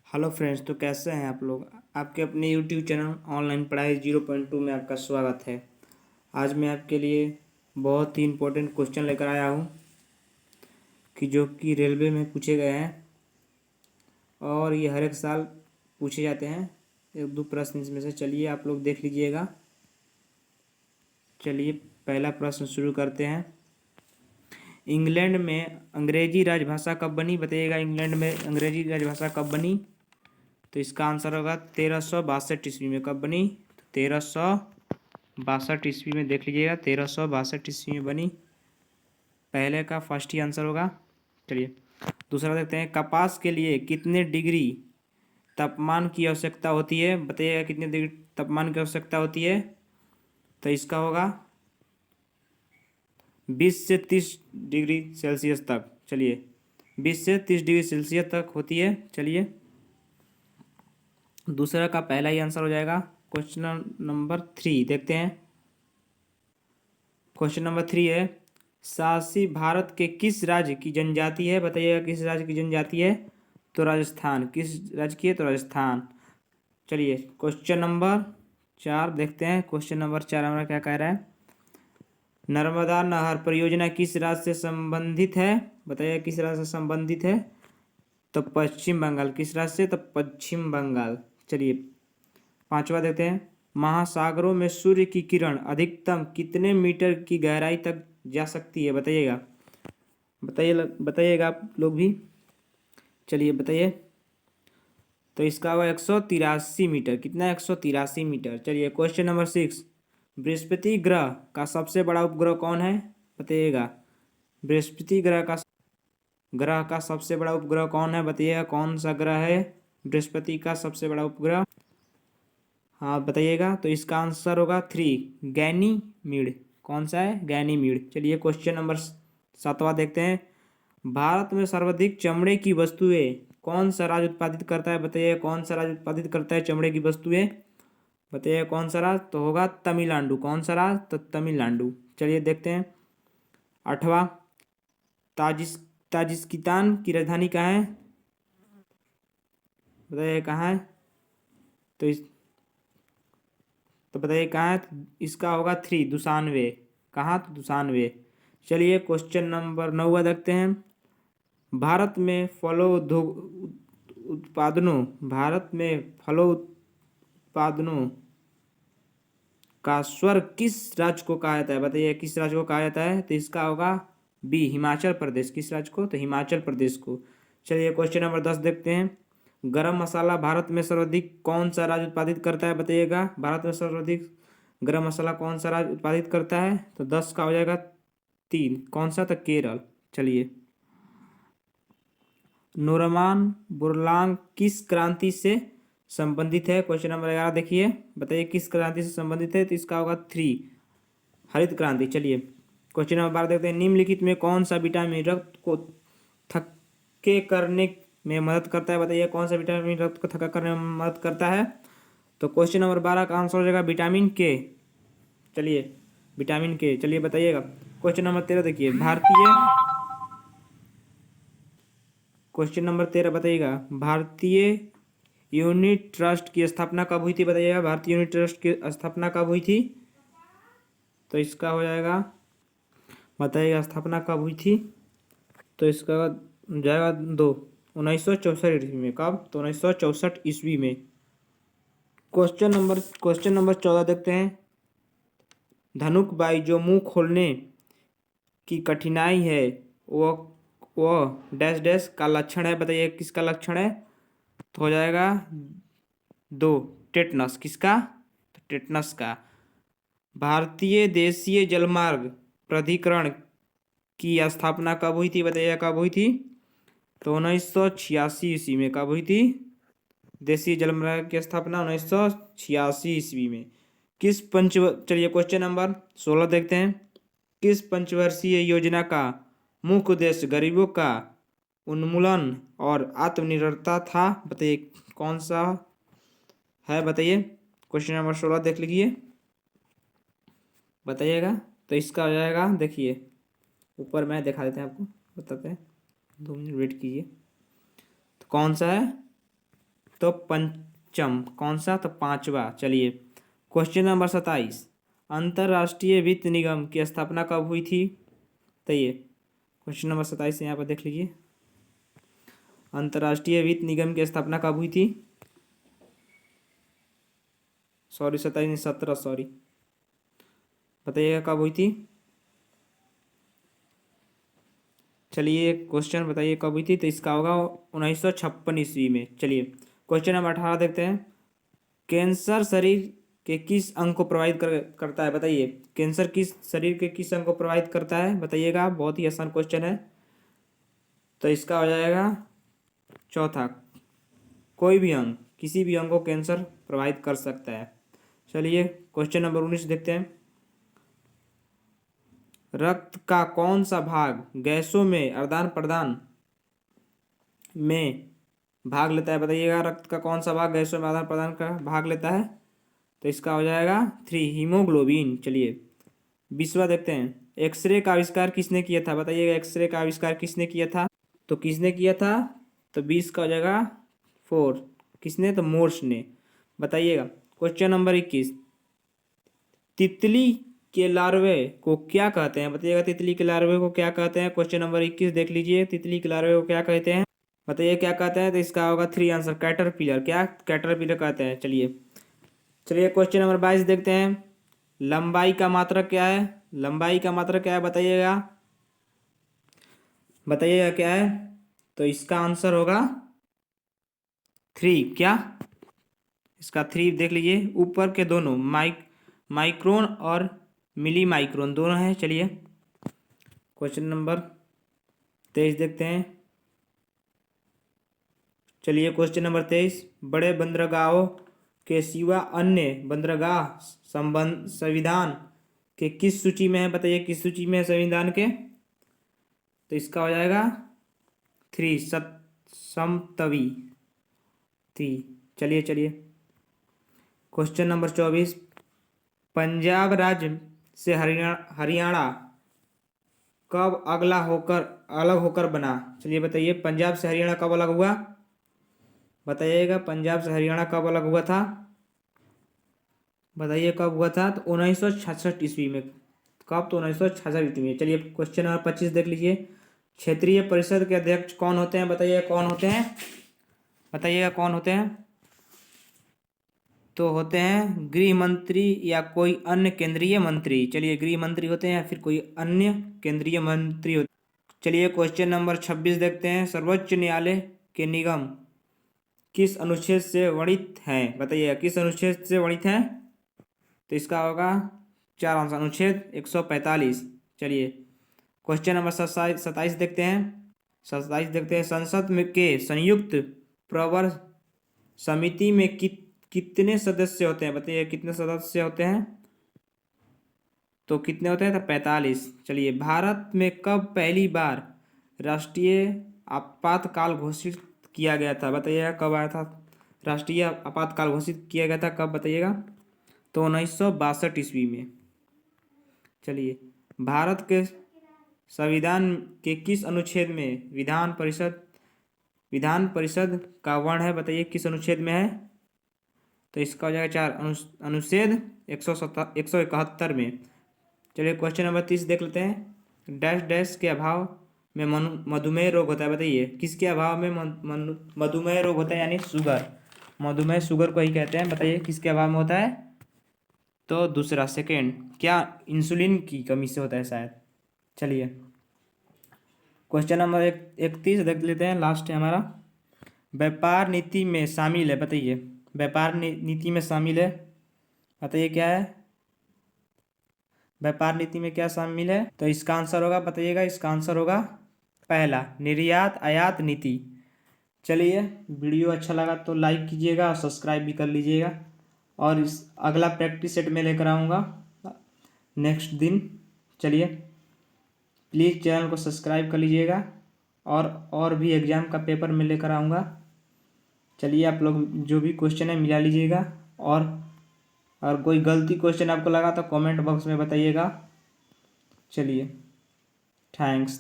Hello friends, तो कैसे हैं आप लोग। आपके अपने यूट्यूब चैनल ऑनलाइन पढ़ाई 0.2 में आपका स्वागत है। आज मैं आपके लिए बहुत ही इम्पोर्टेंट क्वेश्चन लेकर आया हूं कि जो कि रेलवे में पूछे गए हैं और ये हर एक साल पूछे जाते हैं। एक दो प्रश्न इसमें से चलिए आप लोग देख लीजिएगा। चलिए पहला प्रश्न शुरू करते हैं। इंग्लैंड में अंग्रेजी राजभाषा कब बनी, बताइएगा। इंग्लैंड में अंग्रेजी राजभाषा कब बनी? तो इसका आंसर होगा 1362 ईस्वी में। कब बनी? 1362 ईस्वी में। देख लीजिएगा, 1362 ईस्वी में बनी। पहले का फर्स्ट ही आंसर होगा। चलिए दूसरा देखते हैं। कपास के लिए कितने डिग्री तापमान की आवश्यकता होती है, बताइएगा। कितने डिग्री तापमान की आवश्यकता होती है? तो इसका होगा 20 से 30 डिग्री सेल्सियस तक। चलिए 20 से 30 डिग्री सेल्सियस तक होती है। चलिए दूसरा का पहला ही आंसर हो जाएगा। क्वेश्चन नंबर 3 देखते हैं। क्वेश्चन नंबर 3 है, शासी भारत के किस राज्य की जनजाति है, बताइएगा। किस राज्य की जनजाति है? तो राजस्थान। किस राज्य की है? तो राजस्थान। चलिए क्वेश्चन नंबर 4 देखते हैं। क्वेश्चन नंबर 4 हमारा क्या कह रहा है। नर्मदा नहर परियोजना किस राज्य से संबंधित है, बताइए। किस राज्य से संबंधित है? तो पश्चिम बंगाल। किस राज्य से? तो पश्चिम बंगाल। चलिए पांचवा देखते हैं। महासागरों में सूर्य की किरण अधिकतम कितने मीटर की गहराई तक जा सकती है, बताइएगा। बताइएगा आप लोग भी। चलिए बताइए। तो इसका हुआ 183 मीटर। कितना? 183 मीटर। चलिए क्वेश्चन नंबर 6। बृहस्पति ग्रह का सबसे बड़ा उपग्रह कौन है, बताइएगा। बृहस्पति ग्रह का सबसे बड़ा उपग्रह कौन है, बताइएगा। कौन सा ग्रह है बृहस्पति का सबसे बड़ा उपग्रह? हाँ बताइएगा। तो इसका आंसर होगा 3, गैनीमीड। कौन सा है? गैनीमीड। चलिए क्वेश्चन नंबर 7वां देखते हैं। भारत में सर्वाधिक चमड़े की वस्तुएं कौन सा राज्य उत्पादित करता है, बताइए। कौन सा राज्य उत्पादित करता है चमड़े की वस्तुएं, बताइए। कौन सा राज्य? तो होगा तमिलनाडु। कौन सा राज्य? तो तमिलनाडु। चलिए देखते हैं 8वां। ताजिकिस्तान की राजधानी कहाँ है, बताइए। कहाँ है? तो बताइए कहाँ है। इसका होगा 3, दुशानवे। कहाँ? तो दुशानवे। चलिए क्वेश्चन नंबर 9 देखते हैं। भारत में फलों उत्पादनों का स्वर्ग किस राज्य को कहा जाता है, बताइए। किस राज्य को कहा जाता है? तो इसका होगा बी, हिमाचल प्रदेश। किस राज्य को? तो हिमाचल प्रदेश को। चलिए क्वेश्चन नंबर 10 देखते हैं। गरम मसाला भारत में सर्वाधिक कौन सा राज्य उत्पादित करता है, बताइएगा। भारत में सर्वाधिक गरम मसाला कौन सा राज्य उत्पादित करता है? तो 10 का हो जाएगा 3। कौन सा? तो केरल। चलिए नोरमान बोरलांग किस क्रांति से संबंधित है, क्वेश्चन नंबर 11 देखिए। बताइए किस क्रांति से संबंधित है? तो इसका होगा 3, हरित क्रांति। चलिए क्वेश्चन नंबर 12 देखते हैं। निम्नलिखित में कौन सा विटामिन रक्त को थक्के करने में मदद करता है, बताइए। कौन सा विटामिन रक्त को थक्का करने में मदद करता है? तो क्वेश्चन नंबर 12 का आंसर हो जाएगा विटामिन के। चलिए विटामिन के। चलिए बताइएगा। क्वेश्चन नंबर 13 देखिए। क्वेश्चन नंबर 13 बताइएगा। भारतीय यूनिट ट्रस्ट की स्थापना कब हुई थी, बताइएगा। भारतीय यूनिट ट्रस्ट की स्थापना कब हुई थी? तो इसका हो जाएगा, बताइएगा, स्थापना कब हुई थी? तो इसका जाएगा 2, 1964 ईस्वी में। कब? तो 1964 ईस्वी में। क्वेश्चन नंबर 14 देखते हैं। धनुक बाई जो मुंह खोलने की कठिनाई है वह वह डैश डैश का लक्षण है, बताइए। किसका लक्षण है? तो हो जाएगा 2, टेटनस। किसका? तो टेटनस का। भारतीय देशीय जलमार्ग प्राधिकरण की स्थापना कब हुई थी, बताइए। कब हुई थी? तो 1986 ईस्वी में। कब हुई थी देशीय जलमार्ग की स्थापना? 1986 ईस्वी में। चलिए क्वेश्चन नंबर 16 देखते हैं। किस पंचवर्षीय योजना का मुख्य उद्देश्य गरीबों का उन्मूलन और आत्मनिर्भरता था, बताइए। कौन सा है, बताइए। क्वेश्चन नंबर 16 देख लीजिए, बताइएगा। तो इसका हो जाएगा, देखिए ऊपर मैं दिखा देते हैं आपको, बताते हैं। 2 मिनट वेट कीजिए। तो कौन सा है? तो पंचम। कौन सा? तो पांचवा। चलिए क्वेश्चन नंबर 27, अंतर्राष्ट्रीय वित्त निगम की स्थापना कब हुई थी? तो ये क्वेश्चन नंबर 27 यहाँ पर देख लीजिए, अंतर्राष्ट्रीय वित्त निगम की स्थापना कब हुई थी? सॉरी 27 नहीं 17, सॉरी, बताइएगा कब हुई थी। चलिए क्वेश्चन बताइए कब हुई थी। तो इसका होगा 1956 ईस्वी में। चलिए क्वेश्चन नंबर 18 देखते हैं, कैंसर शरीर के किस अंग को प्रभावित करता है? बताइए कैंसर किस शरीर के किस अंग को प्रभावित करता है? बताइएगा, बहुत ही आसान क्वेश्चन है। तो इसका हो जाएगा चौथा, कोई भी अंग, किसी भी अंग को कैंसर प्रभावित कर सकता है। चलिए क्वेश्चन नंबर 19 देखते हैं, रक्त का कौन सा भाग गैसों में आदान प्रदान में भाग लेता है? बताइएगा, रक्त का कौन सा भाग गैसों में आदान प्रदान का भाग लेता है? तो इसका हो जाएगा 3, हीमोग्लोबिन। चलिए 20वां देखते हैं, एक्सरे का आविष्कार किसने किया था? बताइएगा एक्सरे का आविष्कार किसने किया था? तो किसने किया था? तो 20 का हो जाएगा 4, किसने? तो मोर्स ने। बताइएगा क्वेश्चन नंबर 21, तितली के लार्वे को क्या कहते हैं? बताइएगा तितली के लार्वे को क्या कहते हैं? क्वेश्चन नंबर 21 देख लीजिए, तितली के लार्वे को क्या कहते हैं? बताइए क्या कहते हैं। तो इसका होगा 3 आंसर, कैटरपिलर। क्या? कैटरपिलर कहते हैं। चलिए चलिए क्वेश्चन नंबर 22 देखते हैं, लंबाई का मात्रक क्या है? लंबाई का मात्रक क्या है? बताइएगा, बताइएगा क्या है? तो इसका आंसर होगा 3। क्या? इसका 3 देख लीजिए, ऊपर के दोनों माइक्रोन और मिली माइक्रोन दोनों हैं। चलिए क्वेश्चन नंबर 23 देखते हैं। चलिए क्वेश्चन नंबर 23, बड़े बंदरगाहों के सिवा अन्य बंदरगाह संविधान के किस सूची में है? बताइए किस सूची में है संविधान के? तो इसका हो जाएगा 3, समतवी 3। चलिए चलिए क्वेश्चन नंबर 24, पंजाब राज्य से हरियाणा कब अलग होकर बना? चलिए बताइए, पंजाब से हरियाणा कब अलग हुआ? बताइएगा, पंजाब से हरियाणा कब अलग हुआ था? बताइए कब हुआ था? तो 1966 ईस्वी में। कब? तो 1966 ईस्वी में। चलिए क्वेश्चन नंबर 25 देख लीजिए, क्षेत्रीय परिषद के अध्यक्ष कौन होते हैं? बताइए कौन होते हैं? बताइएगा कौन होते हैं? तो होते हैं गृह मंत्री या कोई अन्य केंद्रीय मंत्री। चलिए गृह मंत्री होते हैं या फिर कोई अन्य केंद्रीय मंत्री होते हैं। चलिए क्वेश्चन नंबर 26 देखते हैं, सर्वोच्च न्यायालय के निगम किस अनुच्छेद से वर्णित हैं? बताइए किस अनुच्छेद से वर्णित हैं? तो इसका होगा 4 आंसर, अनुच्छेद 145। चलिए क्वेश्चन नंबर 27 देखते हैं। 27 देखते हैं, संसद में के संयुक्त प्रवर समिति में कितने सदस्य होते हैं? बताइए कितने सदस्य होते हैं? तो कितने होते हैं? तो 45। चलिए भारत में कब पहली बार राष्ट्रीय आपातकाल घोषित किया गया था? बताइएगा कब आया था राष्ट्रीय आपातकाल घोषित किया गया था? कब? बताइएगा, तो 1962 ईस्वी में। चलिए भारत के संविधान के किस अनुच्छेद में विधान परिषद का वर्ण है? बताइए किस अनुच्छेद में है? तो इसका हो जाएगा 4, अनुच्छेद 171 में। चलिए क्वेश्चन नंबर 30 देख लेते हैं, डैश डैश के अभाव में मधुमेह रोग होता है? बताइए किसके अभाव में मधुमेह रोग होता है? यानी शुगर, मधुमेह शुगर को ही कहते हैं। बताइए किसके अभाव में होता है? तो दूसरा, सेकेंड, क्या? इंसुलिन की कमी से होता है शायद। चलिए क्वेश्चन नंबर 31 देख लेते हैं, लास्ट है हमारा, व्यापार नीति में शामिल है? बताइए व्यापार नीति में शामिल है, बताइए क्या है? व्यापार नीति में क्या शामिल है? तो इसका आंसर होगा, बताइएगा, इसका आंसर होगा पहला, निर्यात आयात नीति। चलिए वीडियो अच्छा लगा तो लाइक कीजिएगा और सब्सक्राइब भी कर लीजिएगा, और इस अगला प्रैक्टिस सेट में लेकर आऊँगा नेक्स्ट दिन। चलिए प्लीज़ चैनल को सब्सक्राइब कर लीजिएगा, और भी एग्ज़ाम का पेपर मैं लेकर आऊँगा। चलिए आप लोग जो भी क्वेश्चन है मिला लीजिएगा, और कोई गलती क्वेश्चन आपको लगा तो कमेंट बॉक्स में बताइएगा। चलिए थैंक्स।